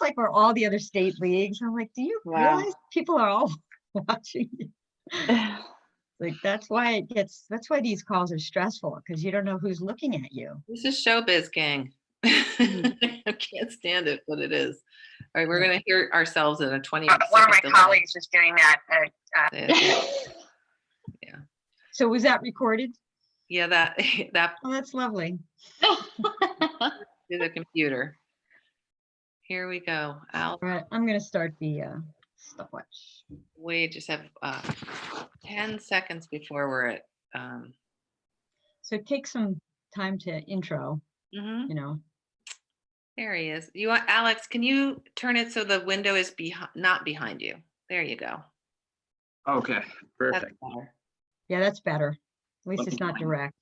like we're all the other state leagues. I'm like, do you Wow. realize people are all watching you? Like, that's why these calls are stressful, because you don't know who's looking at you. This is showbiz, gang. Mhm. I can't stand it, but it is. All right, we're Yeah. going to hear ourselves in a 20 One of my second delay. colleagues is doing that. Yeah. So was that recorded? Yeah, that Oh, that's lovely. to the computer. Here we go. All right, I'm going to start the stopwatch. We just have 10 seconds before we're at. So take some time to intro, Mhm. you know. There he is. You want Alex? Can you turn it so the window is not behind you? There you go. Okay, That's perfect. better. Yeah, that's better. At least it's not direct.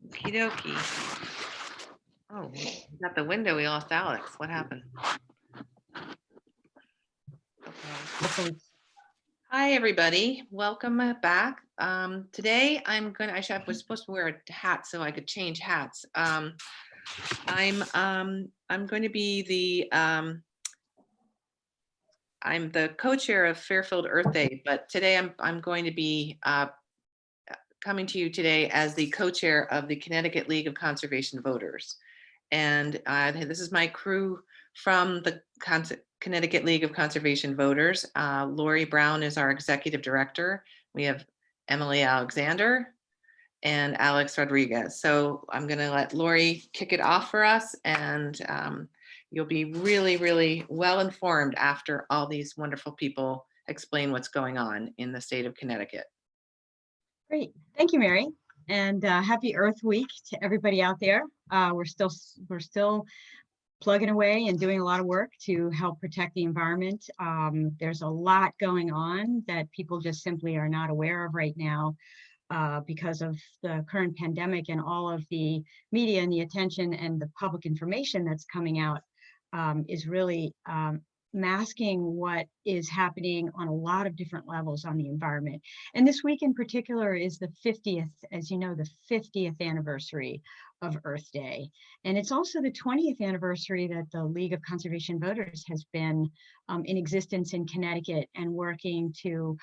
Okie dokie. Oh, we got the window. We lost Alex. What happened? Okay. Hi, everybody. Welcome back. Today I was supposed to wear a hat so I could change hats. I'm going to be I'm the co-chair of Fairfield Earth Day, but today I'm going to be coming to you today as the co-chair of the Connecticut League of Conservation Voters. And this is my crew from the Connecticut League of Conservation Voters. Lori Brown is our executive director. We have Emily Alexander and Alex Rodriguez. So I'm going to let Lori kick it off for us, and you'll be really, really well informed after all these wonderful people explain what's going on in the state of Connecticut. Great. Thank you, Mary. And happy Earth Week to everybody out there. We're still plugging away and doing a lot of work to help protect the environment. There's a lot going on that people just simply are not aware of right now because of the current pandemic and all of the media and the attention and the public information that's coming out is really masking what is happening on a lot of different levels on the environment. And this week in particular is the 50th, as you know, the 50th anniversary of Earth Day. And it's also the 20th anniversary that the League of Conservation Voters has been in existence in Connecticut and working to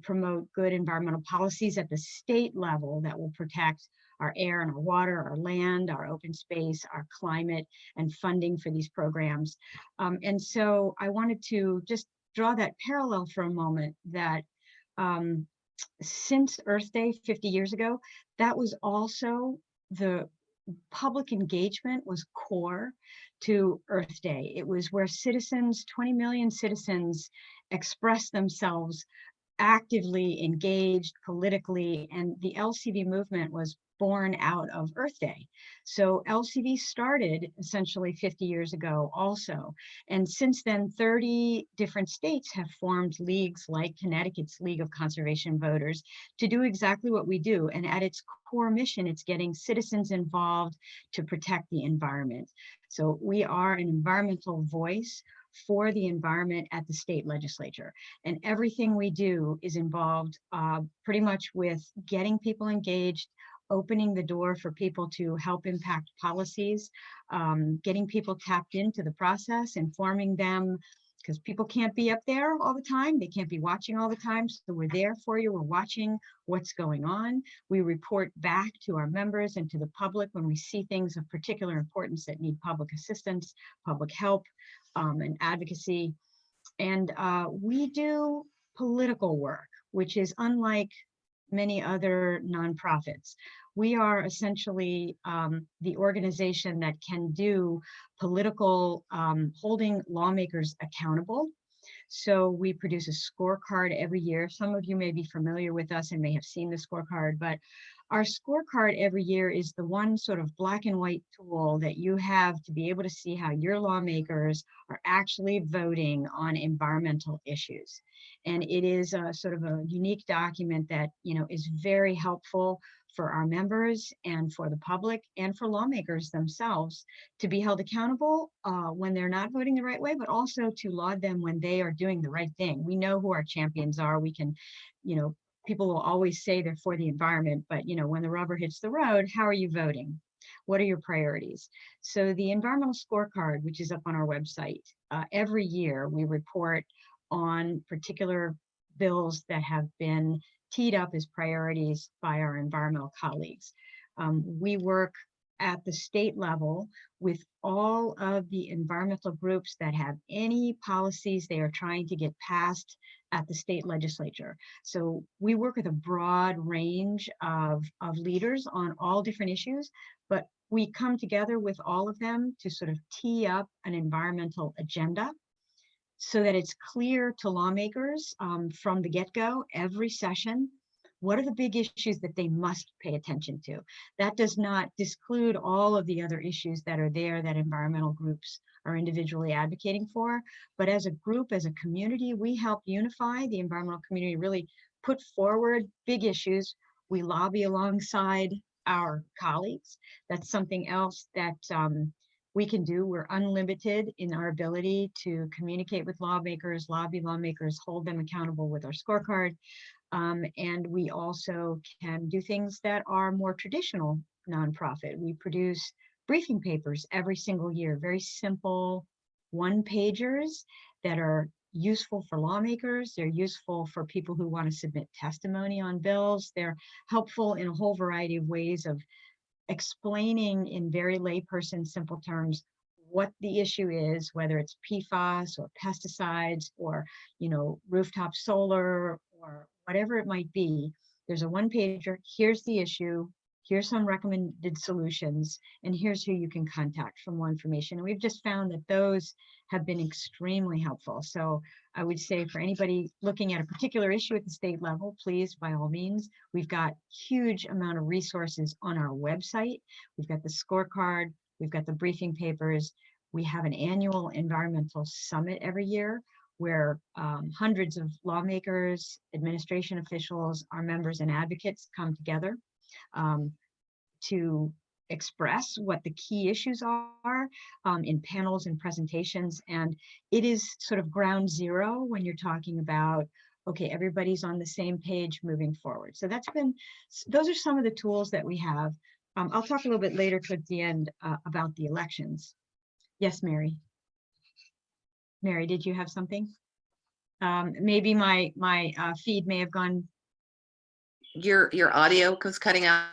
promote good environmental policies at the state level that will protect our air and our water, our land, our open space, our climate, and funding for these programs. And so I wanted to just draw that parallel for a moment that since Earth Day 50 years ago, that was also the public engagement was core to Earth Day. It was where citizens, 20 million citizens, expressed themselves actively engaged politically, and the LCV movement was born out of Earth Day. So LCV started essentially 50 years ago also. And since then, 30 different states have formed leagues like Connecticut's League of Conservation Voters to do exactly what we do. And at its core mission, it's getting citizens involved to protect the environment. So we are an environmental voice for the environment at the state legislature. And everything we do is involved pretty much with getting people engaged, opening the door for people to help impact policies, getting people tapped into the process, informing them, because people can't be up there all the time. They can't be watching all the time. So we're there for you. We're watching what's going on. We report back to our members and to the public when we see things of particular importance that need public assistance, public help, and advocacy. And we do political work, which is unlike many other nonprofits. We are essentially the organization that can do political, holding lawmakers accountable. So we produce a scorecard every year. Some of you may be familiar with us and may have seen the scorecard, but our scorecard every year is the one sort of black and white tool that you have to be able to see how your lawmakers are actually voting on environmental issues. And it is a sort of a unique document that, you know, is very helpful for our members and for the public and for lawmakers themselves to be held accountable when they're not voting the right way, but also to laud them when they are doing the right thing. We know who our champions are. We can, you know, people will always say they're for the environment, but, you know, when the rubber hits the road, how are you voting? What are your priorities? So the environmental scorecard, which is up on our website, every year we report on particular bills that have been teed up as priorities by our environmental colleagues. We work at the state level with all of the environmental groups that have any policies they are trying to get passed at the state legislature. So we work with a broad range of leaders on all different issues, but we come together with all of them to sort of tee up an environmental agenda so that it's clear to lawmakers from the get-go, every session, what are the big issues that they must pay attention to? That does not disclude all of the other issues that are there that environmental groups are individually advocating for. But as a group, as a community, we help unify the environmental community, really put forward big issues. We lobby alongside our colleagues. That's something else that we can do. We're unlimited in our ability to communicate with lawmakers, lobby lawmakers, hold them accountable with our scorecard. And we also can do things that are more traditional nonprofit. We produce briefing papers every single year, very simple one-pagers that are useful for lawmakers. They're useful for people who want to submit testimony on bills. They're helpful in a whole variety of ways of explaining in very layperson simple terms what the issue is, whether it's PFAS or pesticides or, rooftop solar or whatever it might be. There's a one-pager. Here's the issue. Here's some recommended solutions, and here's who you can contact for more information. And we've just found that those have been extremely helpful. So I would say for anybody looking at a particular issue at the state level, please, by all means, we've got huge amount of resources on our website. We've got the scorecard, we've got the briefing papers. We have an annual environmental summit every year where hundreds of lawmakers, administration officials, our members and advocates come together to express what the key issues are in panels and presentations. And it is sort of ground zero when you're talking about, okay, everybody's on the same page moving forward. So those are some of the tools that we have. I'll talk a little bit later towards the end about the elections. Yes, Mary. Mary, did you have something? Maybe my feed may have gone. Your audio was cutting out.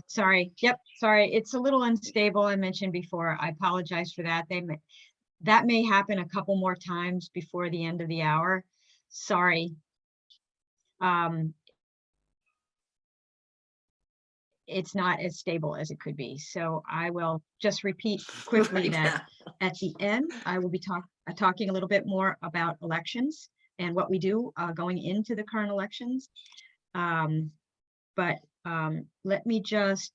Sorry. Yep. Sorry. It's a little unstable. I mentioned before. I apologize for that. That may happen a couple more times before the end of the hour. Sorry. It's not as stable as it could be. So I will just repeat quickly that at the end, I will be talking a little bit more about elections and what we do going into the current elections. But let me just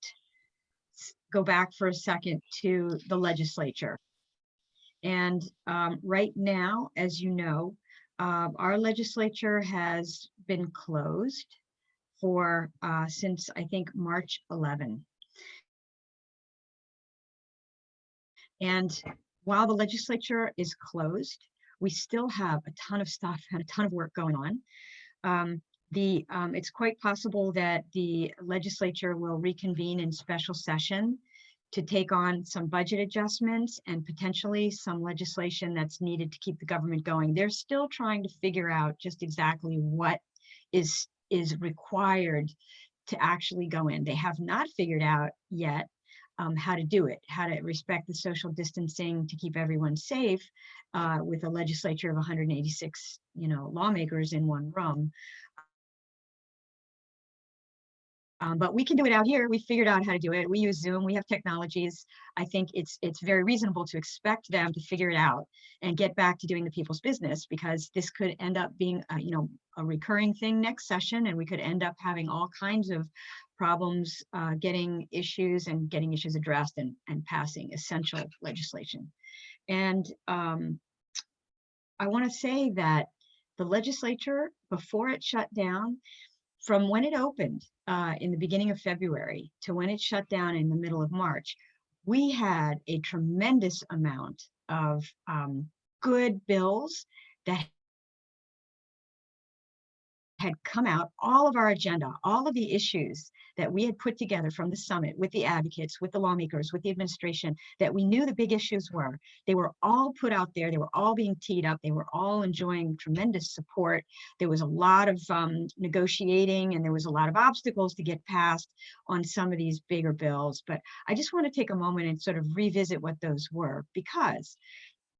go back for a second to the legislature. And right now, as you know, our legislature has been closed for since I think March 11. And while the legislature is closed, we still have a ton of stuff and a ton of work going on. It's quite possible that the legislature will reconvene in special session to take on some budget adjustments and potentially some legislation that's needed to keep the government going. They're still trying to figure out just exactly what is required to actually go in. They have not figured out yet how to do it, how to respect the social distancing to keep everyone safe with a legislature of 186, lawmakers in one room. But we can do it out here. We figured out how to do it. We use Zoom. We have technologies. I think it's very reasonable to expect them to figure it out and get back to doing the people's business, because this could end up being a recurring thing next session, and we could end up having all kinds of problems getting issues addressed and passing essential legislation. And I want to say that the legislature, before it shut down, from when it opened in the beginning of February to when it shut down in the middle of March, we had a tremendous amount of good bills that had come out, all of our agenda, all of the issues that we had put together from the summit with the advocates, with the lawmakers, with the administration, that we knew the big issues were. They were all put out there. They were all being teed up. They were all enjoying tremendous support. There was a lot of negotiating, and there was a lot of obstacles to get past on some of these bigger bills. But I just want to take a moment and sort of revisit what those were, because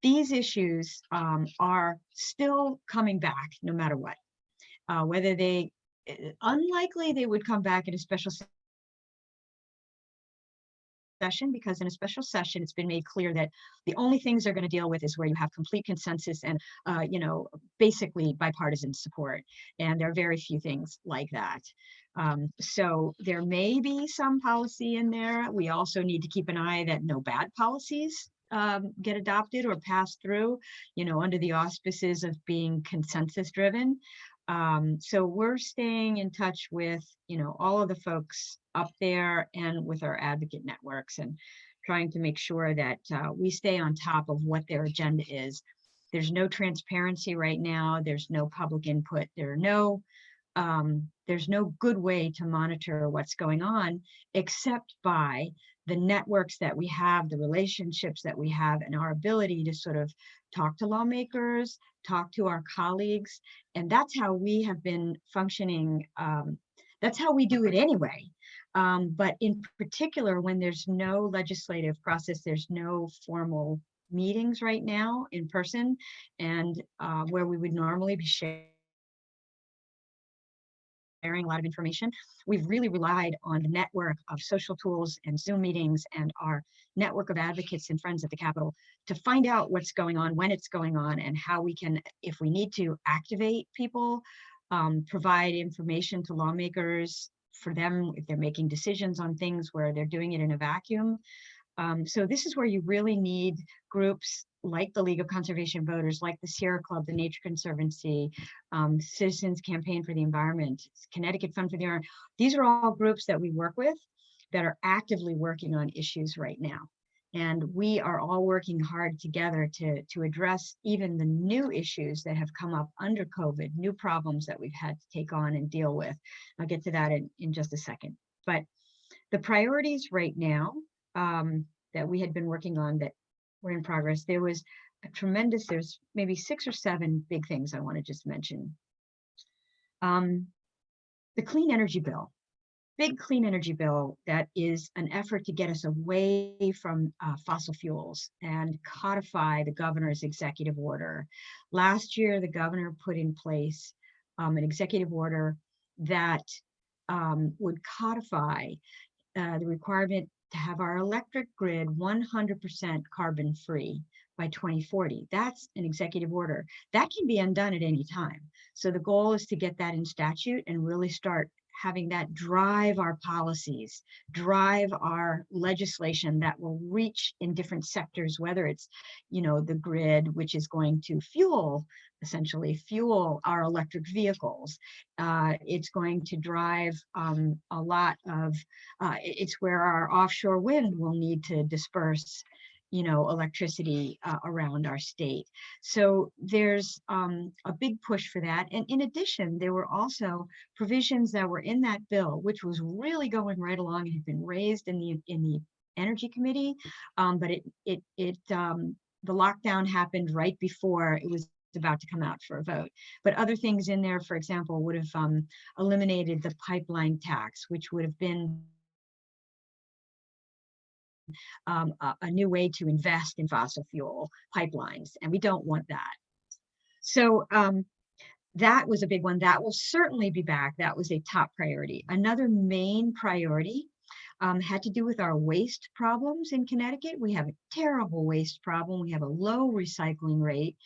these issues are still coming back no matter what. Whether they, unlikely they would come back in a special session, because in a special session, it's been made clear that the only things they're going to deal with is where you have complete consensus and, basically bipartisan support. And there are very few things like that. So there may be some policy in there. We also need to keep an eye that no bad policies get adopted or pass through, under the auspices of being consensus driven. So we're staying in touch with, all of the folks up there and with our advocate networks, and trying to make sure that we stay on top of what their agenda is. There's no transparency right now. There's no public input. There's no good way to monitor what's going on, except by the networks that we have, the relationships that we have, and our ability to sort of talk to lawmakers, talk to our colleagues. And that's how we have been functioning. That's how we do it anyway. But in particular, when there's no legislative process, there's no formal meetings right now in person, and where we would normally be sharing a lot of information, we've really relied on the network of social tools and Zoom meetings and our network of advocates and friends at the Capitol to find out what's going on, when it's going on, and how we can, if we need to, activate people, provide information to lawmakers for them if they're making decisions on things where they're doing it in a vacuum. So this is where you really need groups like the League of Conservation Voters, like the Sierra Club, the Nature Conservancy, Citizens Campaign for the Environment, Connecticut Fund for the Environment. These are all groups that we work with that are actively working on issues right now. And we are all working hard together to address even the new issues that have come up under COVID, new problems that we've had to take on and deal with. I'll get to that in just a second. But the priorities right now that we had been working on that were in progress, there's maybe 6 or 7 big things I want to just mention. The clean energy bill, big clean energy bill that is an effort to get us away from fossil fuels and codify the governor's executive order. Last year, the governor put in place an executive order that would codify the requirement to have our electric grid 100% carbon free by 2040. That's an executive order. That can be undone at any time. So the goal is to get that in statute and really start having that drive our policies, drive our legislation that will reach in different sectors, whether it's, the grid, which is going to essentially fuel our electric vehicles. It's going to drive a lot of, it's where our offshore wind will need to disperse electricity around our state. So there's a big push for that. And in addition, there were also provisions that were in that bill, which was really going right along and had been raised in the Energy Committee, but the lockdown happened right before it was about to come out for a vote. But other things in there, for example, would have eliminated the pipeline tax, which would have been a new way to invest in fossil fuel pipelines, and we don't want that. So that was a big one. That will certainly be back. That was a top priority. Another main priority had to do with our waste problems in Connecticut. We have a terrible waste problem. We have a low recycling rate.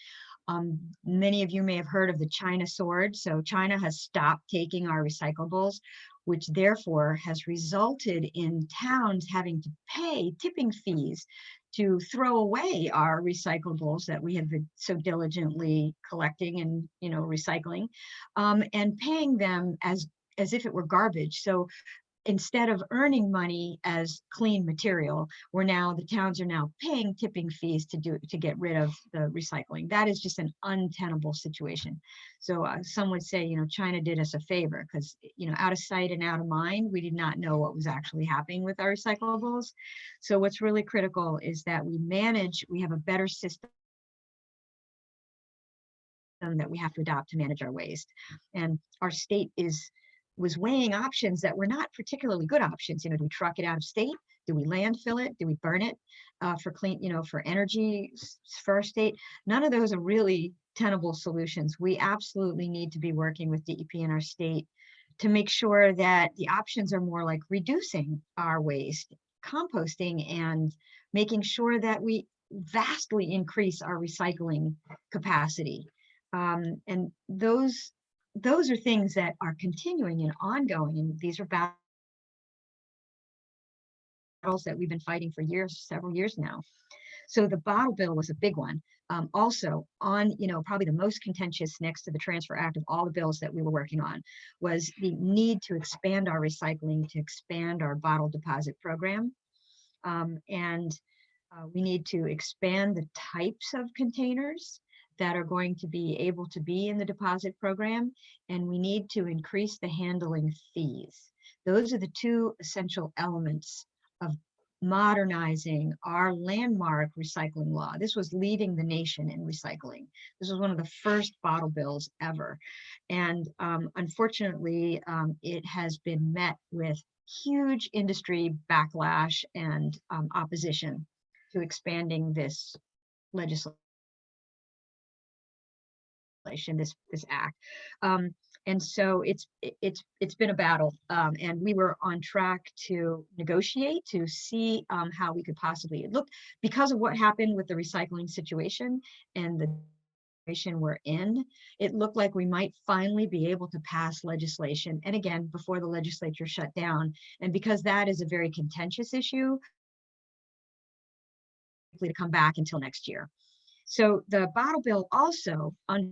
Many of you may have heard of the China sword. So China has stopped taking our recyclables, which therefore has resulted in towns having to pay tipping fees to throw away our recyclables that we have been so diligently collecting and recycling, and paying them as if it were garbage. So instead of earning money as clean material, the towns are now paying tipping fees to get rid of the recycling. That is just an untenable situation. So some would say, China did us a favor because, out of sight and out of mind, we did not know what was actually happening with our recyclables. So what's really critical is that we have a better system that we have to adopt to manage our waste. And our state was weighing options that were not particularly good options. Do we truck it out of state? Do we landfill it? Do we burn it for clean, for energy for our state? None of those are really tenable solutions. We absolutely need to be working with DEP in our state to make sure that the options are more like reducing our waste, composting, and making sure that we vastly increase our recycling capacity. And those are things that are continuing and ongoing, and these are battles that we've been fighting for years, several years now. So the bottle bill was a big one. Also on, probably the most contentious next to the Transfer Act of all the bills that we were working on was the need to expand our recycling, to expand our bottle deposit program. And we need to expand the types of containers that are going to be able to be in the deposit program, and we need to increase the handling fees. Those are the two essential elements of modernizing our landmark recycling law. This was leading the nation in recycling. This was one of the first bottle bills ever. And unfortunately, it has been met with huge industry backlash and opposition to expanding this legislation, this act. And so it's been a battle, and we were on track to negotiate to see how we could possibly look, because of what happened with the recycling situation and the situation we're in. It looked like we might finally be able to pass legislation, and again, before the legislature shut down. And because that is a very contentious issue, to come back until next year. So the bottle bill also under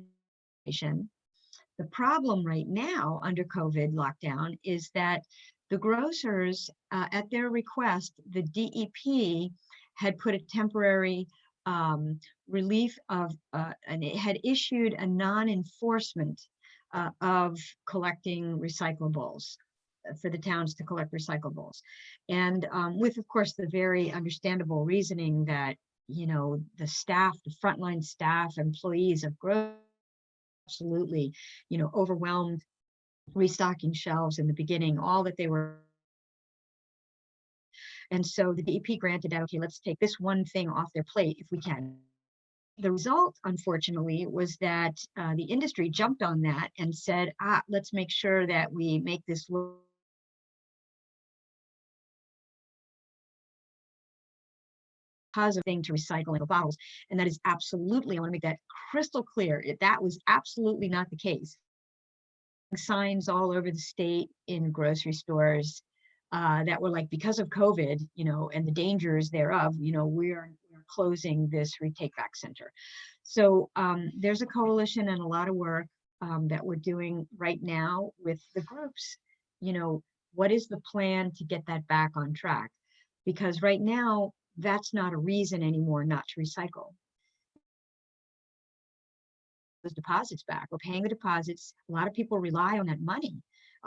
the problem right now under COVID lockdown is that the grocers, at their request, the DEP had put a temporary relief of, and it had issued a non-enforcement of collecting recyclables for the towns to collect recyclables. And with, of course, the very understandable reasoning that, the staff, the frontline staff, employees of grocers, absolutely, overwhelmed restocking shelves in the beginning, all that they were. And so the DEP granted that, okay, let's take this one thing off their plate if we can. The result, unfortunately, was that the industry jumped on that and said, let's make sure that we make this positive thing to recycling bottles. And that is absolutely, I want to make that crystal clear, that was absolutely not the case. Signs all over the state in grocery stores that were like, because of COVID, and the dangers thereof, we're closing this retake back center. So there's a coalition and a lot of work that we're doing right now with the groups. What is the plan to get that back on track? Because right now, that's not a reason anymore not to recycle. Those deposits back. We're paying the deposits. A lot of people rely on that money,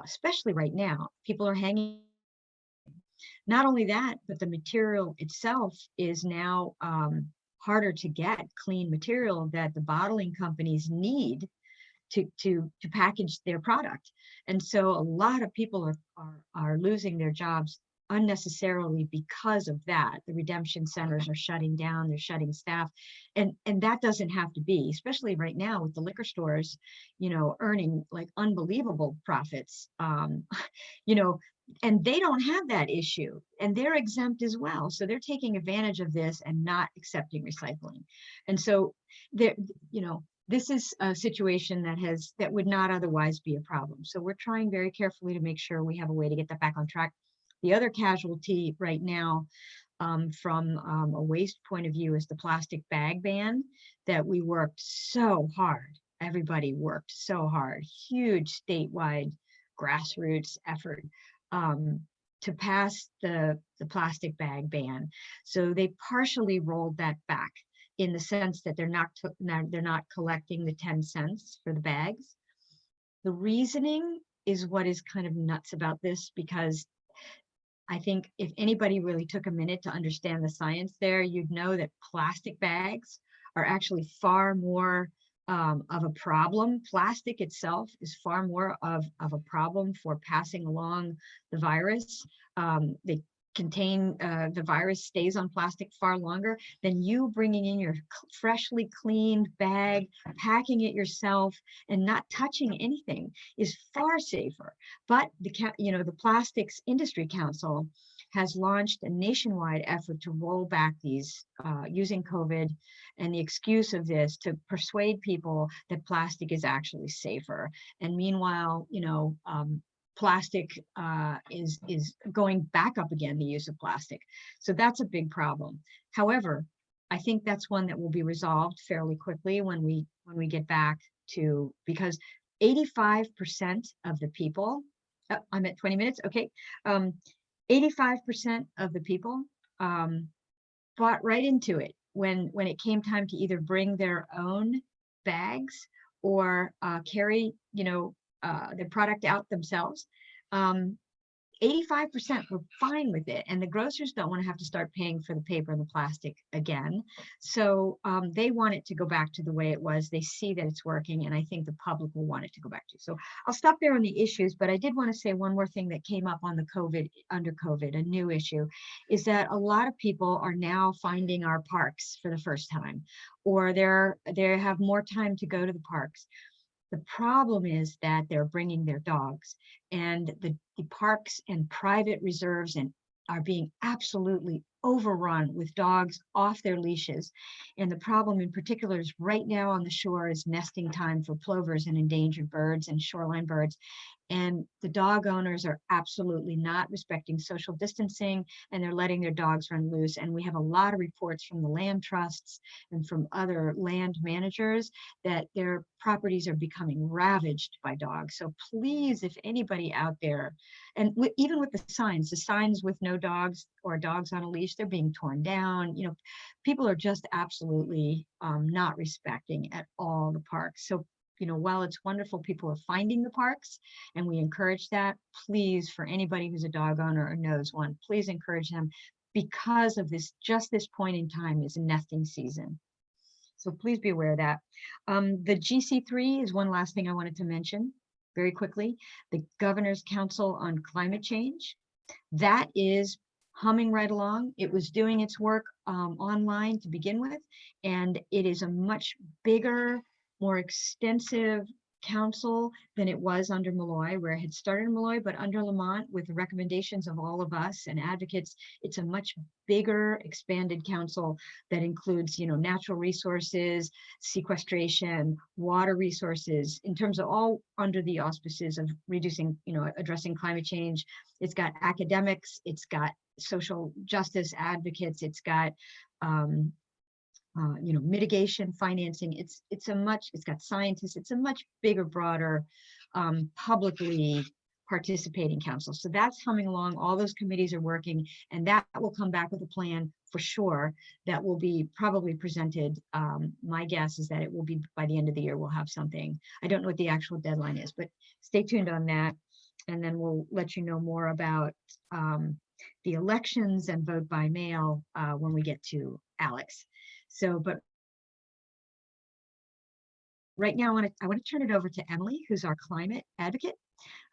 especially right now. People are hanging. Not only that, but the material itself is now harder to get, clean material that the bottling companies need to package their product. And so a lot of people are losing their jobs unnecessarily because of that. The redemption centers are shutting down, they're shutting staff. And that doesn't have to be, especially right now with the liquor stores, earning like unbelievable profits. And they don't have that issue, and they're exempt as well. So they're taking advantage of this and not accepting recycling. And so there, this is a situation that would not otherwise be a problem. So we're trying very carefully to make sure we have a way to get that back on track. The other casualty right now, from a waste point of view, is the plastic bag ban that we worked so hard. Everybody worked so hard, huge statewide grassroots effort to pass the plastic bag ban. So they partially rolled that back in the sense that they're not collecting the 10 cents for the bags. The reasoning is what is kind of nuts about this, because I think if anybody really took a minute to understand the science there, you'd know that plastic bags are actually far more of a problem. Plastic itself is far more of a problem for passing along the virus. They contain, the virus stays on plastic far longer than you bringing in your freshly cleaned bag, packing it yourself, and not touching anything is far safer. But the Plastics Industry Council has launched a nationwide effort to roll back these using COVID and the excuse of this to persuade people that plastic is actually safer. And meanwhile, plastic is going back up again, the use of plastic. So that's a big problem. However, I think that's one that will be resolved fairly quickly when we get back to, because 85% of the people, I'm at 20 minutes, okay. 85% of the people bought right into it when it came time to either bring their own bags or carry, the product out themselves. 85% were fine with it, and the grocers don't want to have to start paying for the paper and the plastic again. So they want it to go back to the way it was. They see that it's working, and I think the public will want it to go back to. So I'll stop there on the issues, but I did want to say one more thing that came up on the under COVID, a new issue, is that a lot of people are now finding our parks for the first time, or they have more time to go to the parks. The problem is that they're bringing their dogs, and the parks and private reserves are being absolutely overrun with dogs off their leashes. And the problem in particular is right now on the shore is nesting time for plovers and endangered birds and shoreline birds. And the dog owners are absolutely not respecting social distancing, and they're letting their dogs run loose. And we have a lot of reports from the land trusts and from other land managers that their properties are becoming ravaged by dogs. So please, if anybody out there, and even with the signs with no dogs or dogs on a leash, they're being torn down. People are just absolutely not respecting at all the parks. So while it's wonderful people are finding the parks, and we encourage that, please, for anybody who's a dog owner or knows one, please encourage them, because of this point in time is a nesting season. So please be aware of that. The GC3 is one last thing I wanted to mention very quickly. The Governor's Council on Climate Change, that is humming right along. It was doing its work online to begin with, and it is a much bigger, more extensive council than it was under Malloy, where it had started in Malloy, but under Lamont, with the recommendations of all of us and advocates, it's a much bigger, expanded council that includes, natural resources, sequestration, water resources, in terms of all under the auspices of reducing, addressing climate change. It's got academics, it's got social justice advocates, it's got mitigation financing. It's got scientists. It's a much bigger, broader, publicly participating council. So that's humming along. All those committees are working, and that will come back with a plan for sure that will be probably presented. My guess is that it will be by the end of the year. We'll have something. I don't know what the actual deadline is, but stay tuned on that. And then we'll let you know more about the elections and vote by mail when we get to Alex. So, but right now I want to turn it over to Emily, who's our climate advocate,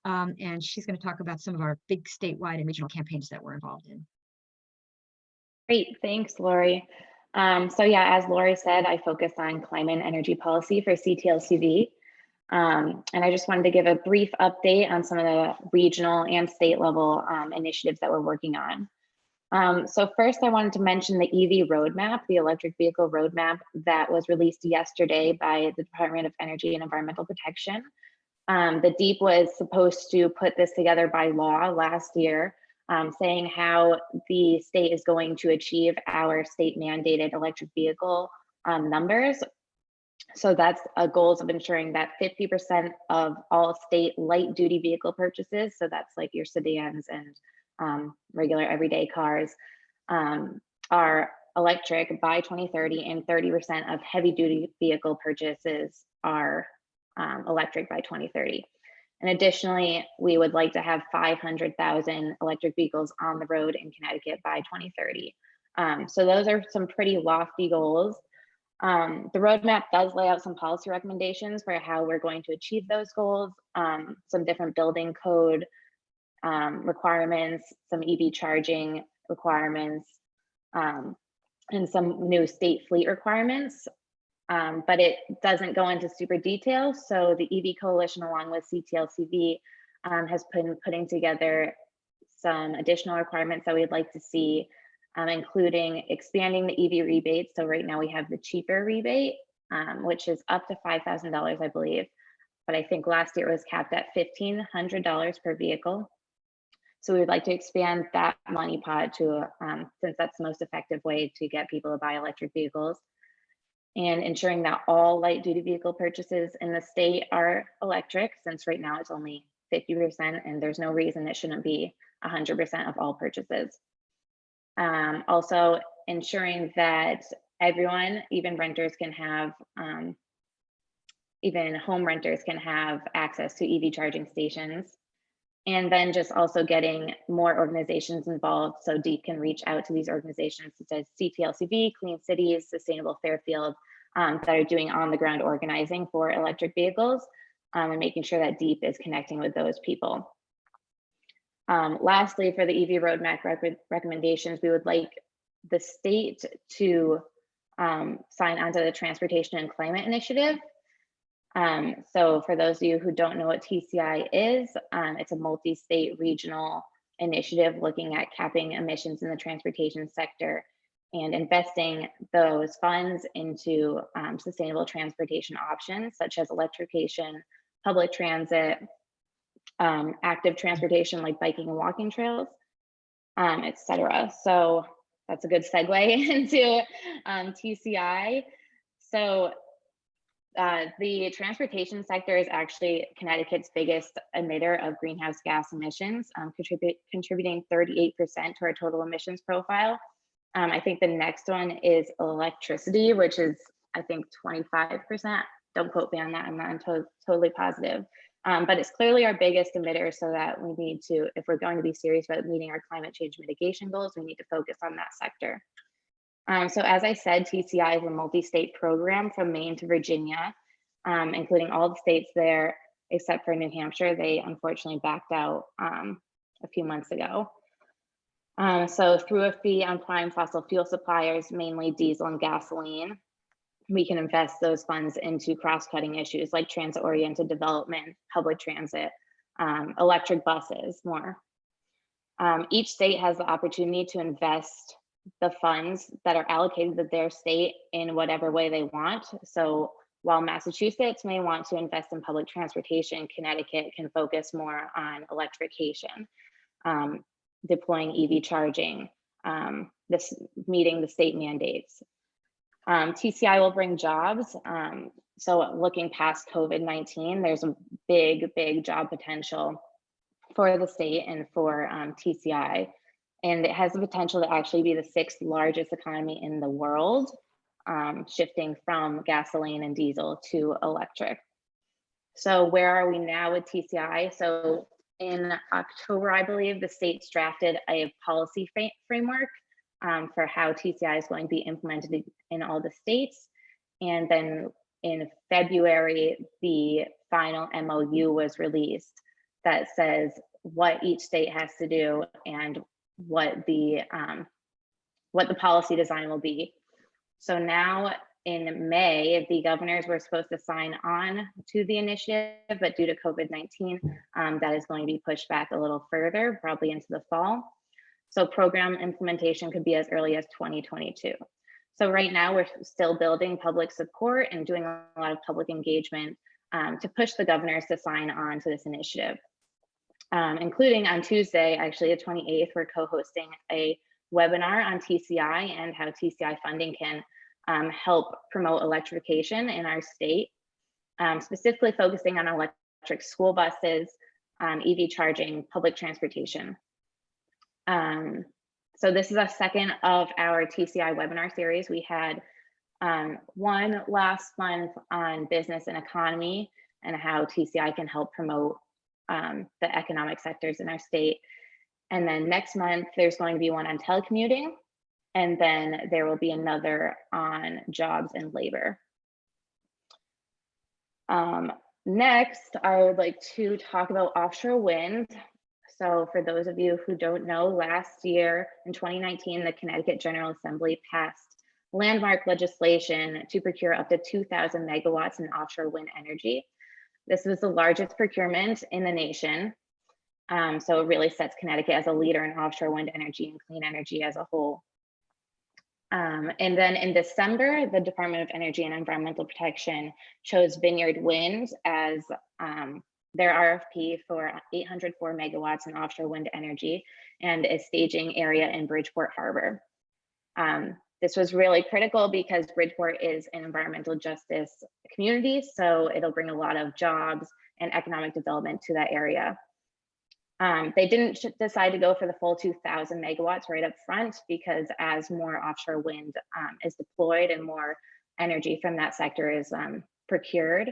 and she's going to talk about some of our big statewide and regional campaigns that we're involved in. Great, thanks, Lori. So yeah, as Lori said, I focus on climate and energy policy for CTLCV. And I just wanted to give a brief update on some of the regional and state level initiatives that we're working on. So first, I wanted to mention the EV roadmap, the electric vehicle roadmap that was released yesterday by the Department of Energy and Environmental Protection. The DEEP was supposed to put this together by law last year, saying how the state is going to achieve our state mandated electric vehicle numbers. So that's a goals of ensuring that 50% of all state light duty vehicle purchases, so that's like your sedans and regular everyday cars, are electric by 2030, and 30% of heavy duty vehicle purchases are electric by 2030. And additionally, we would like to have 500,000 electric vehicles on the road in Connecticut by 2030. So those are some pretty lofty goals. The roadmap does lay out some policy recommendations for how we're going to achieve those goals, some different building code requirements, some EV charging requirements, and some new state fleet requirements. But it doesn't go into super detail. So the EV Coalition, along with CTLCV, has been putting together some additional requirements that we'd like to see, including expanding the EV rebates. So right now we have the cheaper rebate, which is up to $5,000, I believe. But I think last year it was capped at $1,500 per vehicle. So we would like to expand that money pot to, since that's the most effective way to get people to buy electric vehicles, and ensuring that all light duty vehicle purchases in the state are electric, since right now it's only 50%, and there's no reason it shouldn't be 100% of all purchases. Also ensuring that everyone, even renters, can have, even home renters can have access to EV charging stations. And then just also getting more organizations involved, so DEEP can reach out to these organizations such as CTLCV, Clean Cities, Sustainable Fairfield, that are doing on the ground organizing for electric vehicles, and making sure that DEEP is connecting with those people. Lastly, for the EV roadmap recommendations, we would like the state to sign onto the Transportation and Climate Initiative. So for those of you who don't know what TCI is, it's a multi-state regional initiative looking at capping emissions in the transportation sector and investing those funds into sustainable transportation options such as electrification, public transit, active transportation like biking and walking trails, etc. So that's a good segue into TCI. So the transportation sector is actually Connecticut's biggest emitter of greenhouse gas emissions, contributing 38% to our total emissions profile. I think the next one is electricity, which is, I think, 25%. Don't quote me on that, I'm not totally positive. But it's clearly our biggest emitter, so that we need to, if we're going to be serious about meeting our climate change mitigation goals, we need to focus on that sector. So as I said, TCI is a multi-state program from Maine to Virginia, including all the states there, except for New Hampshire. They unfortunately backed out a few months ago. So through a fee on prime fossil fuel suppliers, mainly diesel and gasoline, we can invest those funds into cross-cutting issues like transit-oriented development, public transit, electric buses, more. Each state has the opportunity to invest the funds that are allocated to their state in whatever way they want. So while Massachusetts may want to invest in public transportation, Connecticut can focus more on electrification, deploying EV charging, meeting the state mandates. TCI will bring jobs. So looking past COVID-19, there's a big job potential for the state and for TCI. And it has the potential to actually be the 6th largest economy in the world, shifting from gasoline and diesel to electric. So where are we now with TCI? So in October, I believe, the states drafted a policy framework for how TCI is going to be implemented in all the states. And then in February, the final MOU was released that says what each state has to do and what the policy design will be. So now in May, the governors were supposed to sign on to the initiative, but due to COVID-19, that is going to be pushed back a little further, probably into the fall. So program implementation could be as early as 2022. So right now we're still building public support and doing a lot of public engagement to push the governors to sign on to this initiative. Including on Tuesday, actually the 28th, we're co-hosting a webinar on TCI and how TCI funding can help promote electrification in our state, specifically focusing on electric school buses, EV charging, public transportation. So this is a second of our TCI webinar series. We had one last month on business and economy and how TCI can help promote the economic sectors in our state. And then next month, there's going to be one on telecommuting. And then there will be another on jobs and labor. Next, I would like to talk about offshore wind. So for those of you who don't know, last year in 2019, the Connecticut General Assembly passed landmark legislation to procure up to 2,000 megawatts in offshore wind energy. This was the largest procurement in the nation. So it really sets Connecticut as a leader in offshore wind energy and clean energy as a whole. And then in December, the Department of Energy and Environmental Protection chose Vineyard Wind as their RFP for 804 megawatts in offshore wind energy and a staging area in Bridgeport Harbor. This was really critical because Bridgeport is an environmental justice community, so it'll bring a lot of jobs and economic development to that area. They didn't decide to go for the full 2,000 megawatts right up front because as more offshore wind is deployed and more energy from that sector is procured,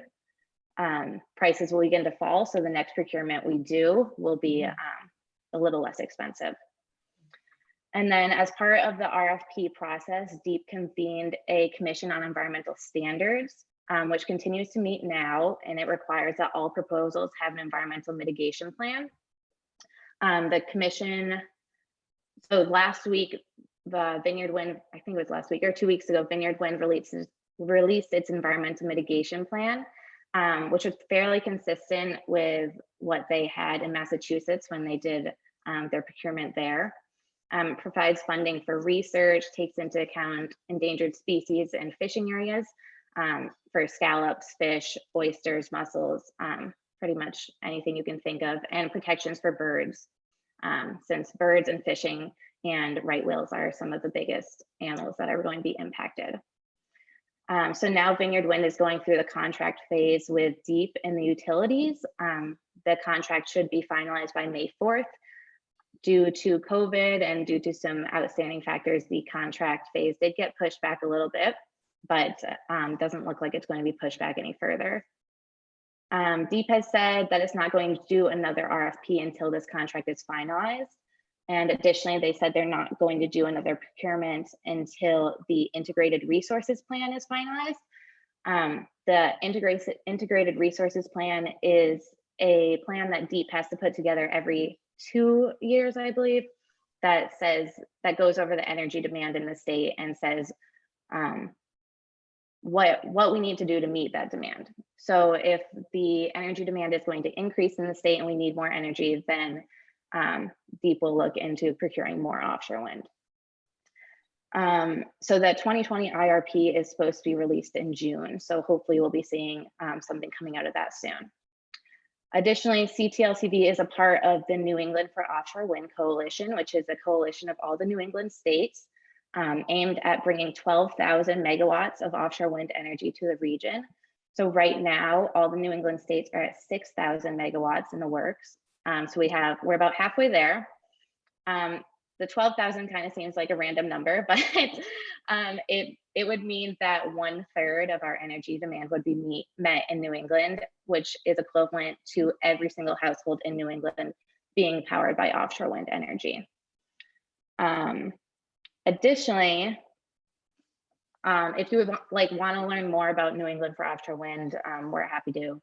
prices will begin to fall. So the next procurement we do will be a little less expensive. And then as part of the RFP process, DEEP convened a Commission on Environmental Standards, which continues to meet now, and it requires that all proposals have an environmental mitigation plan. The commission, so last week, the Vineyard Wind, I think it was last week or 2 weeks ago, Vineyard Wind released its environmental mitigation plan, which was fairly consistent with what they had in Massachusetts when they did their procurement there. Provides funding for research, takes into account endangered species and fishing areas for scallops, fish, oysters, mussels, pretty much anything you can think of, and protections for birds, since birds and fishing and right whales are some of the biggest animals that are going to be impacted. So now Vineyard Wind is going through the contract phase with DEEP and the utilities. The contract should be finalized by May 4th. Due to COVID and due to some outstanding factors, the contract phase did get pushed back a little bit, but doesn't look like it's going to be pushed back any further. DEEP has said that it's not going to do another RFP until this contract is finalized. And additionally, they said they're not going to do another procurement until the integrated resources plan is finalized. The integrated resources plan is a plan that DEEP has to put together every 2 years, I believe, that goes over the energy demand in the state and says what we need to do to meet that demand. So if the energy demand is going to increase in the state and we need more energy, then DEEP will look into procuring more offshore wind. So that 2020 IRP is supposed to be released in June. So hopefully we'll be seeing something coming out of that soon. Additionally, CTLCV is a part of the New England for Offshore Wind Coalition, which is a coalition of all the New England states aimed at bringing 12,000 megawatts of offshore wind energy to the region. So right now, all the New England states are at 6,000 megawatts in the works. So we're about halfway there. The 12,000 kind of seems like a random number, but it would mean that 1/3 of our energy demand would be met in New England, which is equivalent to every single household in New England being powered by offshore wind energy. Additionally, if you would want to learn more about New England for offshore wind, we're happy to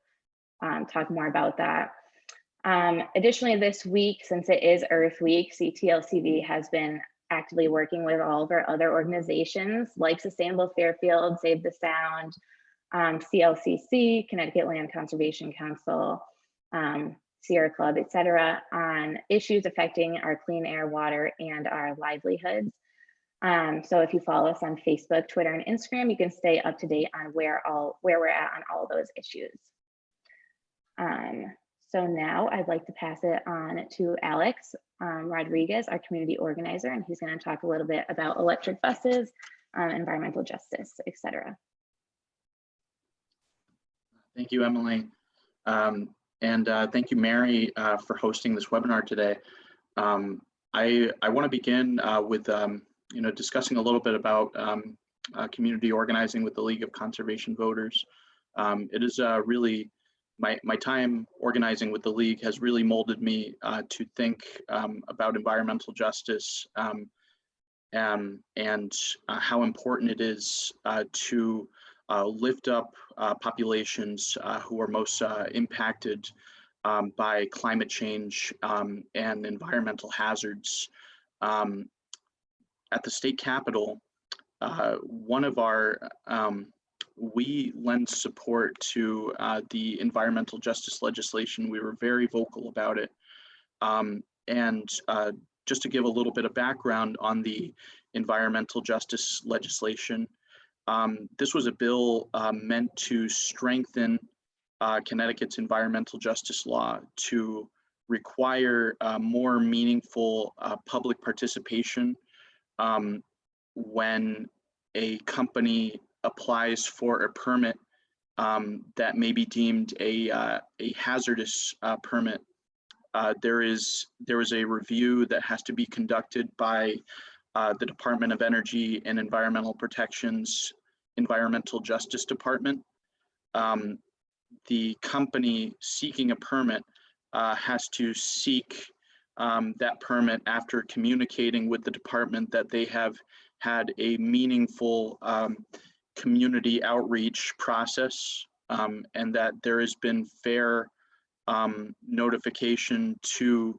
talk more about that. Additionally, this week, since it is Earth Week, CTLCV has been actively working with all of our other organizations like Sustainable Fairfield, Save the Sound, CLCC, Connecticut Land Conservation Council, Sierra Club, etc., on issues affecting our clean air, water, and our livelihoods. So if you follow us on Facebook, Twitter, and Instagram, you can stay up to date on where we're at on all those issues. So now I'd like to pass it on to Alex Rodriguez, our community organizer, and he's going to talk a little bit about electric buses, environmental justice, etc. Thank you, Emily. And thank you, Mary, for hosting this webinar today. I want to begin with discussing a little bit about community organizing with the League of Conservation Voters. It is really my time organizing with the League has really molded me to think about environmental justice and how important it is to lift up populations who are most impacted by climate change and environmental hazards. At the state capitol, we lend support to the environmental justice legislation. We were very vocal about it. And just to give a little bit of background on the environmental justice legislation, this was a bill meant to strengthen Connecticut's environmental justice law to require more meaningful public participation when a company applies for a permit that may be deemed a hazardous permit. There is a review that has to be conducted by the Department of Energy and Environmental Protection's Environmental Justice Department. The company seeking a permit has to seek that permit after communicating with the department that they have had a meaningful community outreach process and that there has been fair notification to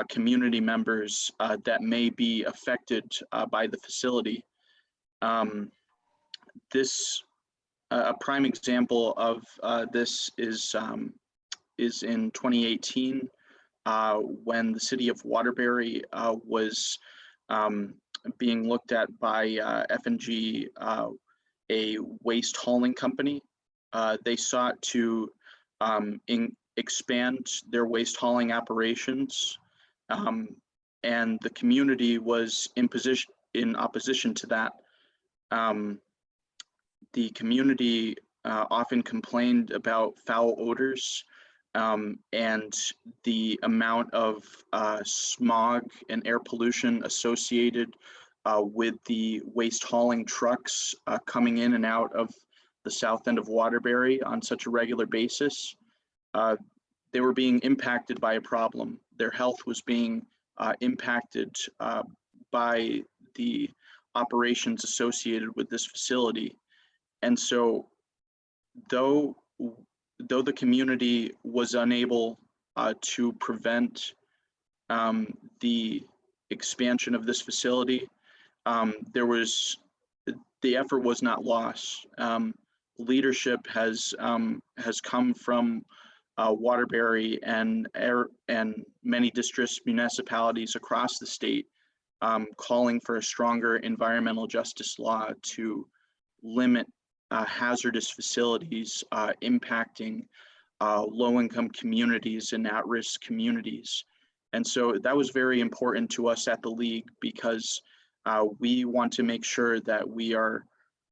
community members that may be affected by the facility. A prime example of this is in 2018 when the city of Waterbury was being looked at by F&G, a waste hauling company. They sought to expand their waste hauling operations, and the community was in opposition to that. The community often complained about foul odors and the amount of smog and air pollution associated with the waste hauling trucks coming in and out of the south end of Waterbury on such a regular basis. They were being impacted by a problem. Their health was being impacted by the operations associated with this facility. And so though the community was unable to prevent the expansion of this facility, the effort was not lost. Leadership has come from Waterbury and many distressed municipalities across the state, calling for a stronger environmental justice law to limit hazardous facilities impacting low-income communities and at-risk communities. And so that was very important to us at the League because we want to make sure that we are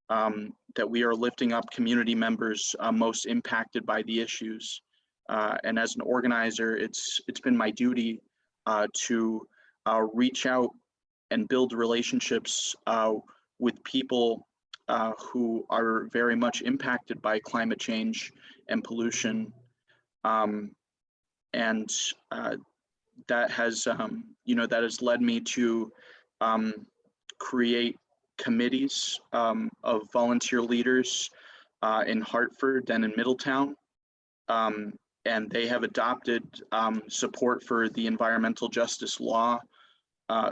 lifting up community members most impacted by the issues. And as an organizer, it's been my duty to reach out and build relationships with people who are very much impacted by climate change and pollution. And that has led me to create committees of volunteer leaders in Hartford and in Middletown. And they have adopted support for the environmental justice law,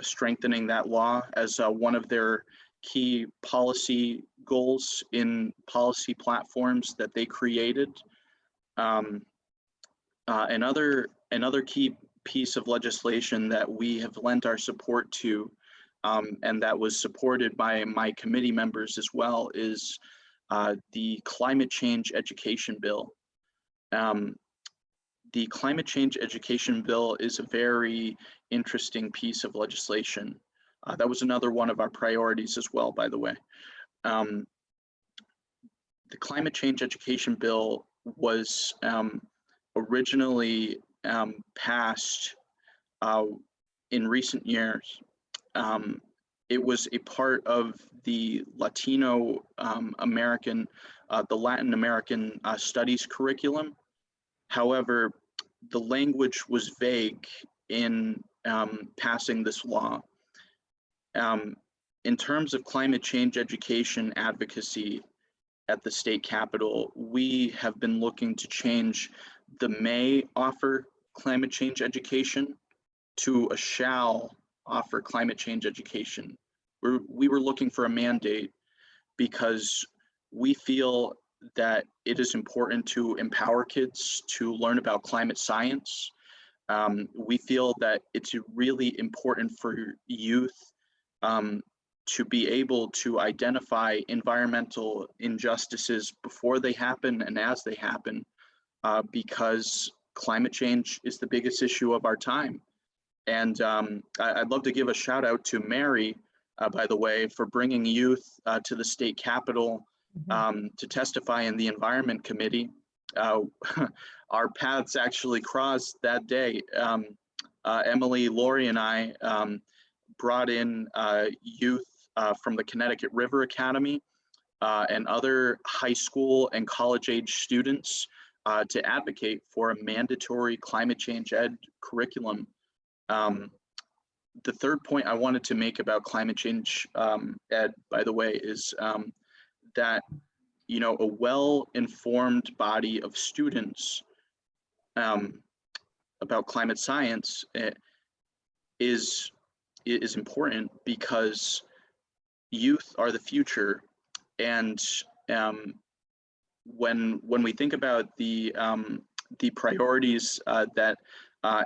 strengthening that law as one of their key policy goals in policy platforms that they created. Another key piece of legislation that we have lent our support to, and that was supported by my committee members as well, is the Climate Change Education Bill. The Climate Change Education Bill is a very interesting piece of legislation. That was another one of our priorities as well, by the way. The Climate Change Education Bill was originally passed in recent years, it was a part of the Latino American, the Latin American studies curriculum. However, the language was vague in passing this law. In terms of climate change education advocacy at the state capitol, we have been looking to change the may offer climate change education to a shall offer climate change education. We were looking for a mandate because we feel that it is important to empower kids to learn about climate science. We feel that it's really important for youth to be able to identify environmental injustices before they happen and as they happen, because climate change is the biggest issue of our time. And I'd love to give a shout out to Mary, by the way, for bringing youth to the state capitol to testify in the Environment Committee. Our paths actually crossed that day. Emily, Lori, and I brought in youth from the Connecticut River Academy and other high school and college age students to advocate for a mandatory climate change ed curriculum. The third point I wanted to make about climate change ed, by the way, is that, you know, a well-informed body of students about climate science is important, because youth are the future. And when we think about the priorities that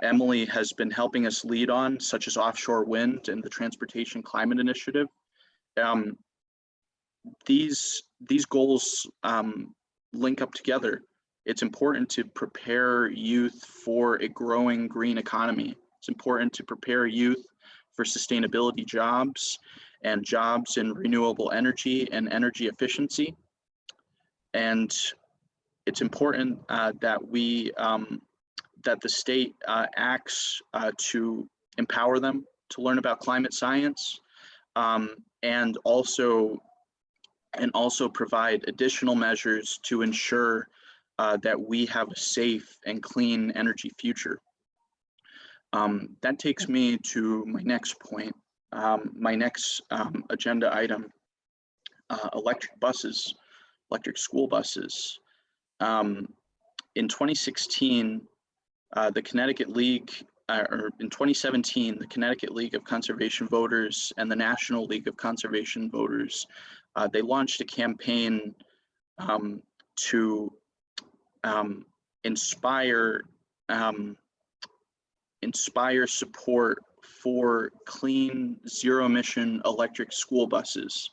Emily has been helping us lead on, such as offshore wind and the Transportation Climate Initiative, these goals link up together. It's important to prepare youth for a growing green economy. It's important to prepare youth for sustainability jobs and jobs in renewable energy and energy efficiency. And it's important that we that the state acts to empower them to learn about climate science, and also provide additional measures to ensure that we have a safe and clean energy future. That takes me to my next point, my next agenda item, electric buses, electric school buses. In 2016, the Connecticut League, or in 2017, the Connecticut League of Conservation Voters and the National League of Conservation Voters, they launched a campaign to inspire support for clean, zero-emission electric school buses,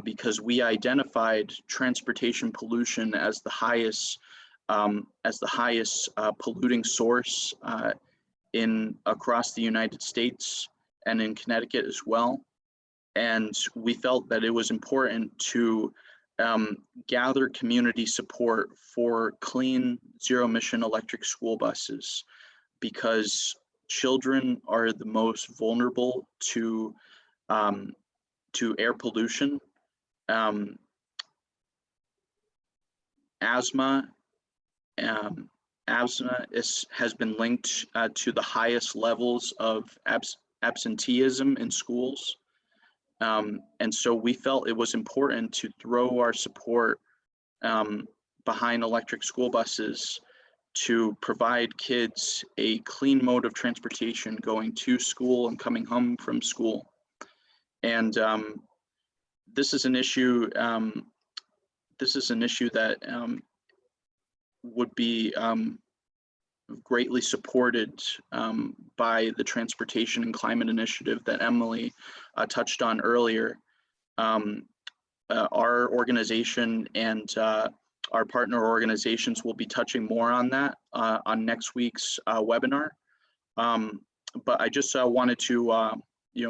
because we identified transportation pollution as the highest polluting source across the United States and in Connecticut as well. And we felt that it was important to gather community support for clean, zero-emission electric school buses, because children are the most vulnerable to air pollution. Asthma has been linked to the highest levels of absenteeism in schools. And so we felt it was important to throw our support behind electric school buses to provide kids a clean mode of transportation going to school and coming home from school. And this is an issue that would be greatly supported by the Transportation and Climate Initiative that Emily touched on earlier. Our organization and our partner organizations will be touching more on that on next week's webinar. But I just wanted to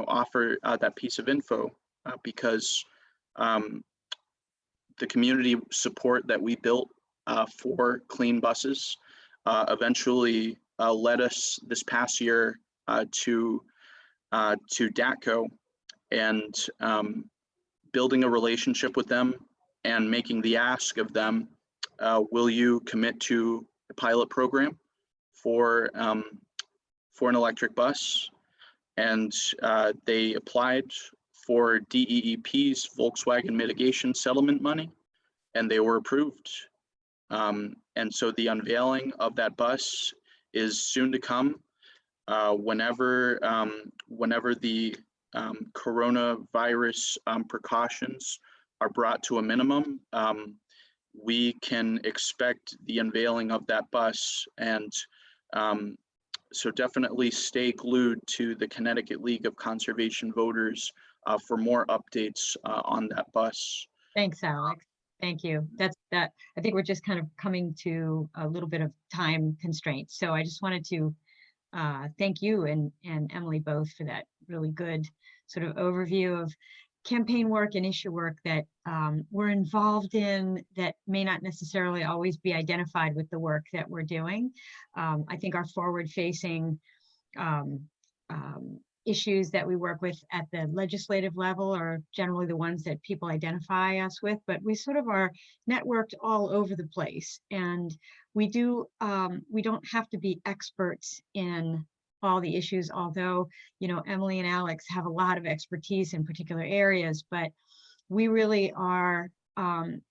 offer that piece of info because the community support that we built for clean buses eventually led us this past year to to DATCO and building a relationship with them and making the ask of them, will you commit to a pilot program for an electric bus? And they applied for DEEP's Volkswagen mitigation settlement money, and they were approved. And so the unveiling of that bus is soon to come. Whenever the coronavirus precautions are brought to a minimum, we can expect the unveiling of that bus. And so definitely stay glued to the Connecticut League of Conservation Voters for more updates on that bus. Thanks, Alex. Thank you. I think we're just kind of coming to a little bit of time constraints. So I just wanted to thank you and Emily both for that really good sort of overview of campaign work and issue work that we're involved in that may not necessarily always be identified with the work that we're doing. I think our forward-facing issues that we work with at the legislative level are generally the ones that people identify us with, but we sort of are networked all over the place. And we don't have to be experts in all the issues, although, you know, Emily and Alex have a lot of expertise in particular areas, but we really are